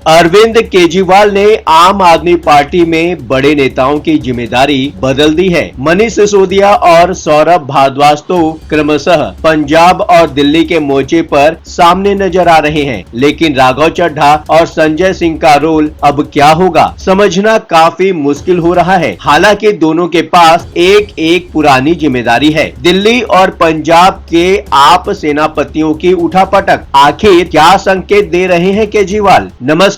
अरविंद केजरीवाल ने आम आदमी पार्टी में बड़े नेताओं की जिम्मेदारी बदल दी है। मनीष सिसोदिया और सौरभ भारद्वाज तो क्रमशः पंजाब और दिल्ली के मोर्चे पर सामने नजर आ रहे हैं, लेकिन राघव चड्ढा और संजय सिंह का रोल अब क्या होगा, समझना काफी मुश्किल हो रहा है। हालांकि दोनों के पास एक एक पुरानी जिम्मेदारी है। दिल्ली और पंजाब के आप सेनापतियों की उठापटक आखिर क्या संकेत दे रहे हैं केजरीवाल? नमस्कार,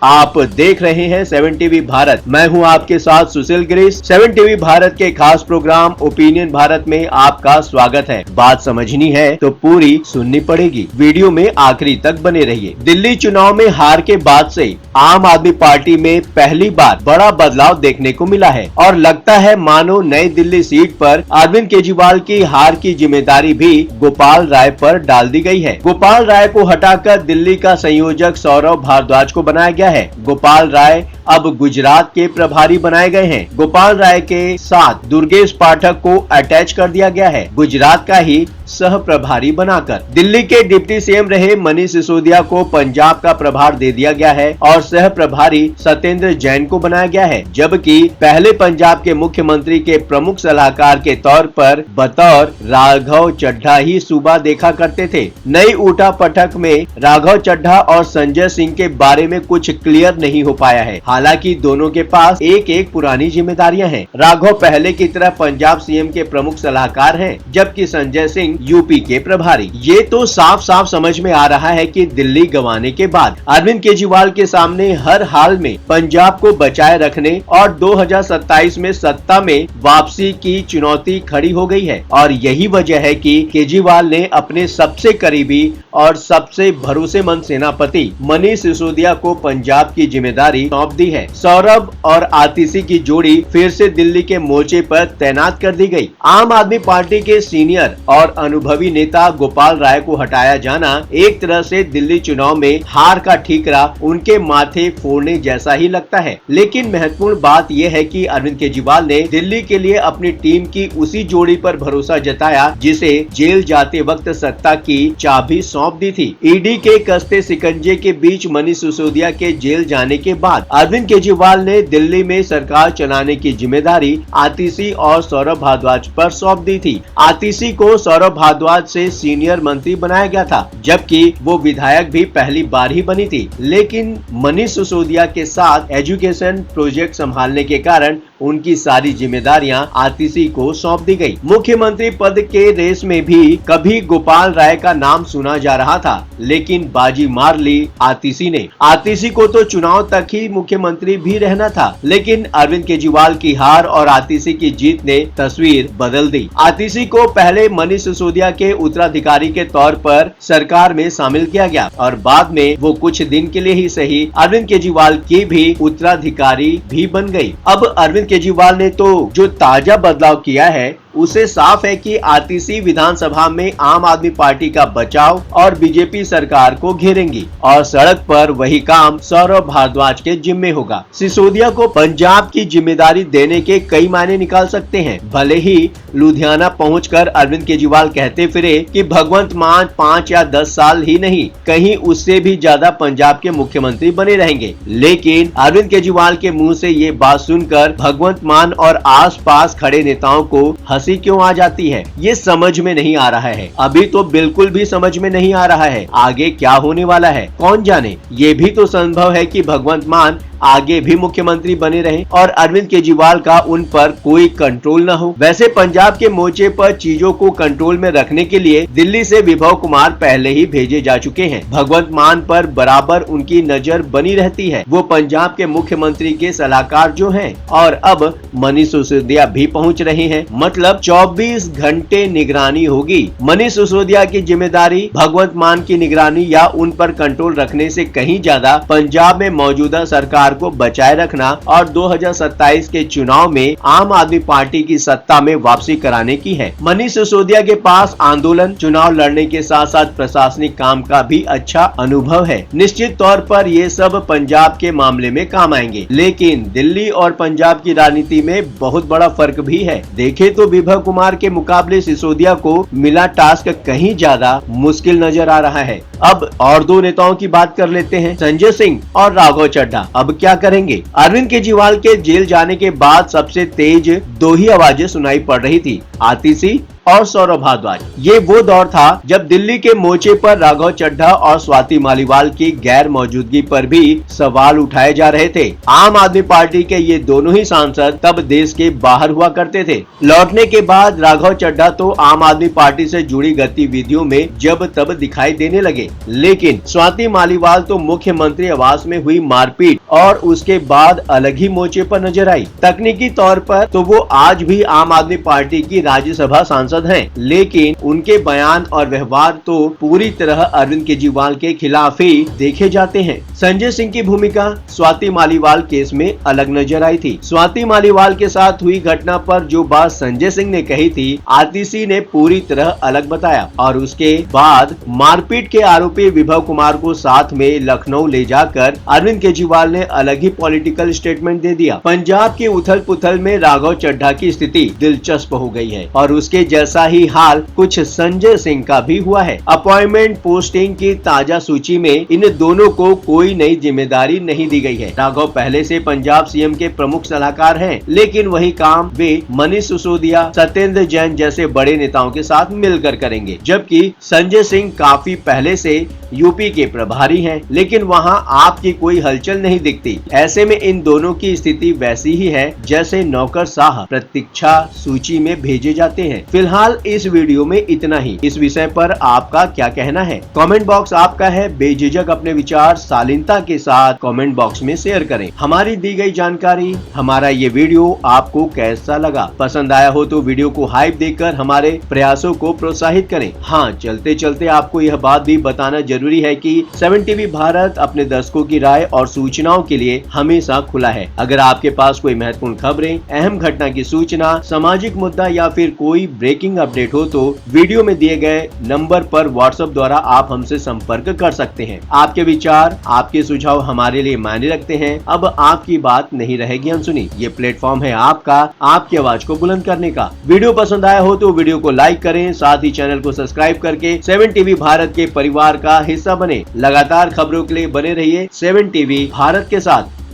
आप देख रहे हैं 7 टीवी भारत। मैं हूं आपके साथ सुशील गिरीश। 7 टीवी भारत के खास प्रोग्राम ओपिनियन भारत में आपका स्वागत है। बात समझनी है तो पूरी सुननी पड़ेगी। वीडियो में आखिरी तक बने रहिए। दिल्ली चुनाव में हार के बाद से आम आदमी पार्टी में पहली बार बड़ा बदलाव देखने को मिला है और लगता है मानो नई दिल्ली सीट पर अरविंद केजरीवाल की हार की जिम्मेदारी भी गोपाल राय पर डाल दी गई है। गोपाल राय को हटाकर दिल्ली का संयोजक सौरभ भारद्वाज को बनाया गया है। गोपाल राय अब गुजरात के प्रभारी बनाए गए हैं। गोपाल राय के साथ दुर्गेश पाठक को अटैच कर दिया गया है, गुजरात का ही सह प्रभारी बनाकर। दिल्ली के डिप्टी सीएम रहे मनीष सिसोदिया को पंजाब का प्रभार दे दिया गया है और सह प्रभारी सत्येंद्र जैन को बनाया गया है, जबकि पहले पंजाब के मुख्यमंत्री के प्रमुख सलाहकार के तौर पर बतौर राघव चड्ढा ही सूबा देखा करते थे। नई उठापटक में राघव चड्ढा और संजय सिंह के बारे में कुछ क्लियर नहीं हो पाया है। हालांकि दोनों के पास एक एक पुरानी जिम्मेदारियां हैं। राघव पहले की तरह पंजाब सीएम के प्रमुख सलाहकार हैं, जबकि संजय सिंह यूपी के प्रभारी। ये तो साफ साफ समझ में आ रहा है कि दिल्ली गंवाने के बाद अरविंद केजरीवाल के सामने हर हाल में पंजाब को बचाए रखने और 2027 में सत्ता में वापसी की चुनौती खड़ी हो गई है। और यही वजह है कि केजरीवाल ने अपने सबसे करीबी और सबसे भरोसेमंद सेनापति मनीष सिसोदिया को पंजाब की जिम्मेदारी सौंप दी है। सौरभ और आतिशी की जोड़ी फिर से दिल्ली के मोर्चे पर तैनात कर दी गई। आम आदमी पार्टी के सीनियर और अनुभवी नेता गोपाल राय को हटाया जाना एक तरह से दिल्ली चुनाव में हार का ठीकरा उनके माथे फोड़ने जैसा ही लगता है। लेकिन महत्वपूर्ण बात यह है कि अरविंद केजरीवाल ने दिल्ली के लिए अपनी टीम की उसी जोड़ी पर भरोसा जताया जिसे जेल जाते वक्त सत्ता की चाबी सौंप दी थी। ईडी के कसते सिकंजे के बीच मनीष सिसोदिया के जेल जाने के बाद अरविंद केजरीवाल ने दिल्ली में सरकार चलाने की जिम्मेदारी आतिशी और सौरभ भारद्वाज पर सौंप दी थी। आतिशी को सौरभ भारद्वाज से सीनियर मंत्री बनाया गया था, जबकि वो विधायक भी पहली बार ही बनी थी। लेकिन मनीष सिसोदिया के साथ एजुकेशन प्रोजेक्ट संभालने के कारण उनकी सारी जिम्मेदारियां आतिशी को सौंप दी गई। मुख्यमंत्री पद के रेस में भी कभी गोपाल राय का नाम सुना जा रहा था, लेकिन बाजी मार ली आतिशी ने। आतिशी को तो चुनाव तक ही मुख्यमंत्री भी रहना था, लेकिन अरविंद केजरीवाल की हार और आतिशी की जीत ने तस्वीर बदल दी। आतिशी को पहले मनीष सिसोदिया के उत्तराधिकारी के तौर पर सरकार में शामिल किया गया और बाद में वो कुछ दिन के लिए ही सही अरविंद केजरीवाल की भी उत्तराधिकारी भी बन गई। अब अरविंद केजरीवाल ने तो जो ताजा बदलाव किया है उसे साफ है कि आतिशी विधानसभा में आम आदमी पार्टी का बचाव और बीजेपी सरकार को घेरेंगी और सड़क पर वही काम सौरभ भारद्वाज के जिम्मे होगा। सिसोदिया को पंजाब की जिम्मेदारी देने के कई मायने निकाल सकते हैं। भले ही लुधियाना पहुंचकर अरविंद केजरीवाल कहते फिरे कि भगवंत मान 5 या 10 साल ही नहीं, कहीं उससे भी ज्यादा पंजाब के मुख्यमंत्री बने रहेंगे। लेकिन अरविंद केजरीवाल के मुँह से ये बात सुनकर भगवंत मान और आस पास खड़े नेताओं को हंसी क्यों आ जाती है, ये समझ में नहीं आ रहा है। अभी तो बिल्कुल भी समझ में नहीं आ रहा है। आगे क्या होने वाला है कौन जाने। ये भी तो संभव है कि भगवंत मान आगे भी मुख्यमंत्री बने रहे और अरविंद केजरीवाल का उन पर कोई कंट्रोल न हो। वैसे पंजाब के मोर्चे पर चीजों को कंट्रोल में रखने के लिए दिल्ली से विभव कुमार पहले ही भेजे जा चुके हैं। भगवंत मान पर बराबर उनकी नजर बनी रहती है। वो पंजाब के मुख्यमंत्री के सलाहकार जो हैं और अब मनीष सिसोदिया भी पहुंच रहे हैं, मतलब 24 घंटे निगरानी होगी। मनीष सिसोदिया की जिम्मेदारी भगवंत मान की निगरानी या उन पर कंट्रोल रखने से कहीं ज्यादा पंजाब में मौजूदा सरकार सरकार को बचाए रखना और 2027 के चुनाव में आम आदमी पार्टी की सत्ता में वापसी कराने की है। मनीष सिसोदिया के पास आंदोलन, चुनाव लड़ने के साथ साथ प्रशासनिक काम का भी अच्छा अनुभव है। निश्चित तौर पर ये सब पंजाब के मामले में काम आएंगे, लेकिन दिल्ली और पंजाब की राजनीति में बहुत बड़ा फर्क भी है। देखें तो विभव कुमार के मुकाबले सिसोदिया को मिला टास्क कहीं ज्यादा मुश्किल नजर आ रहा है। अब और दो नेताओं की बात कर लेते हैं, संजय सिंह और राघव चड्ढा अब क्या करेंगे। अरविंद केजरीवाल के जेल जाने के बाद सबसे तेज दो ही आवाजें सुनाई पड़ रही थी, आतिशी और सौरभ भारद्वाज। ये वो दौर था जब दिल्ली के मोर्चे पर राघव चड्ढा और स्वाति मालीवाल की गैर मौजूदगी पर भी सवाल उठाए जा रहे थे। आम आदमी पार्टी के ये दोनों ही सांसद तब देश के बाहर हुआ करते थे। लौटने के बाद राघव चड्ढा तो आम आदमी पार्टी से जुड़ी गतिविधियों में जब तब दिखाई देने लगे, लेकिन स्वाति मालीवाल तो मुख्यमंत्री आवास में हुई मारपीट और उसके बाद अलग ही मोर्चे पर नजर आई। तकनीकी तौर पर तो वो आज भी आम आदमी पार्टी की राज्यसभा सांसद हैं, लेकिन उनके बयान और व्यवहार तो पूरी तरह अरविंद केजरीवाल के खिलाफ ही देखे जाते हैं। संजय सिंह की भूमिका स्वाति मालीवाल केस में अलग नजर आई थी। स्वाति मालीवाल के साथ हुई घटना पर जो बात संजय सिंह ने कही थी, आतिशी ने पूरी तरह अलग बताया और उसके बाद मारपीट के आरोपी विभव कुमार को साथ में लखनऊ ले जाकर अरविंद केजरीवाल ने अलग ही पॉलिटिकल स्टेटमेंट दे दिया। पंजाब की उथल पुथल में राघव चड्ढा की स्थिति दिलचस्प हो गई है और उसके जैसा ही हाल कुछ संजय सिंह का भी हुआ है। अपॉइंटमेंट पोस्टिंग की ताजा सूची में इन दोनों को कोई नई जिम्मेदारी नहीं दी गई है। राघव पहले से पंजाब सीएम के प्रमुख सलाहकार हैं, लेकिन वही काम वे मनीष सिसोदिया, सत्येंद्र जैन जैसे बड़े नेताओं के साथ मिलकर करेंगे, जबकि संजय सिंह काफी पहले से यूपी के प्रभारी हैं, लेकिन वहां आपकी कोई हलचल नहीं दिखती। ऐसे में इन दोनों की स्थिति वैसी ही है जैसे नौकरशाह प्रतीक्षा सूची में भेजे जाते हैं। फिलहाल इस वीडियो में इतना ही। इस विषय पर आपका क्या कहना है? कमेंट बॉक्स आपका है, बेझिझक अपने विचार शालीनता के साथ कमेंट बॉक्स में शेयर करें। हमारी दी गई जानकारी, हमारा ये वीडियो आपको कैसा लगा? पसंद आया हो तो वीडियो को हाइप देकर हमारे प्रयासों को प्रोत्साहित करें। हाँ, चलते चलते आपको यह बात भी बताना जरूरी है कि 7 टीवी भारत अपने दर्शकों की राय और सूचनाओं के लिए हमेशा खुला है। अगर आपके पास कोई महत्वपूर्ण खबरें, अहम घटना की सूचना, सामाजिक मुद्दा या फिर कोई ब्रेकिंग अपडेट हो तो वीडियो में दिए गए नंबर पर व्हाट्सएप द्वारा आप हमसे संपर्क कर सकते हैं। आपके विचार, आपके सुझाव हमारे लिए मायने रखते हैं। अब आपकी बात नहीं रहेगी अनसुनी। ये प्लेटफॉर्म है आपका, आपकी आवाज को बुलंद करने का। वीडियो पसंद आया हो तो वीडियो को लाइक करें, साथ ही चैनल को सब्सक्राइब करके 7 टीवी भारत के परिवार का हिस्सा बने। लगातार खबरों के लिए बने रहिए 7 टीवी भारत के साथ।